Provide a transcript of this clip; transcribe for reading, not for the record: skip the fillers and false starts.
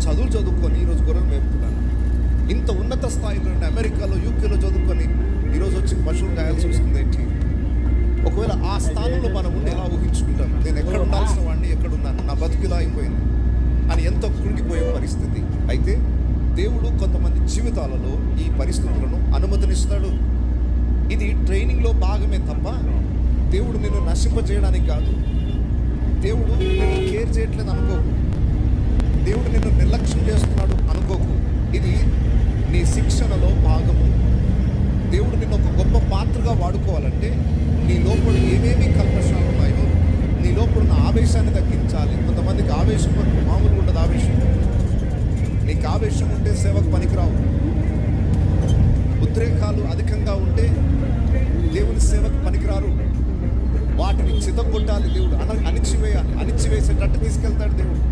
చదువులు చదువుకొని ఈరోజు గొర్రెలు మేపుతున్నాను. ఇంత ఉన్నత స్థాయిలో అమెరికాలో, యూకేలో చదువుకొని ఈరోజు వచ్చి పశువులు గాయాల్సి వస్తుంది ఏంటి? ఒకవేళ ఆ స్థానంలో మనం ఉండి ఎలా ఊహించుకుంటాం? నేను ఎక్కడ ఉండాల్సిన వాడిని, ఎక్కడున్నాను, నా బతుకులా అయిపోయింది అని ఎంతో కృంగిపోయే పరిస్థితి. అయితే దేవుడు కొంతమంది జీవితాలలో ఈ పరిస్థితులను అనుమతినిస్తాడు. ఇది ట్రైనింగ్లో భాగమే తప్ప దేవుడు నిన్ను నశింపజేయడానికి కాదు. దేవుడు నిన్ను కేర్ చేయట్లేదు అనుకోకు. దేవుడు నిన్ను నిర్లక్ష్యం చేస్తున్నాడు అనుకోకు. ఇది నీ శిక్షణలో భాగము. దేవుడు నిన్ను ఒక గొప్ప పాత్రగా వాడుకోవాలంటే నీ లోపల ఏమేమి కల్మషాలు ఉన్నాయో, నీ లోపల ఉన్న ఆవేశాన్ని తగ్గించాలి. కొంతమందికి ఆవేశం మామూలుగా ఉండదు. ఆవేశం, నీకు ఆవేశం ఉంటే సేవకు పనికిరావు. ఉద్రేకాలు అధికంగా ఉంటే దేవుని సేవకు పనికిరారు. వాటిని చితగొట్టాలి దేవుడు, అణిచివేయాలి. అణిచివేసేటట్టు తీసుకెళ్తాడు దేవుడు.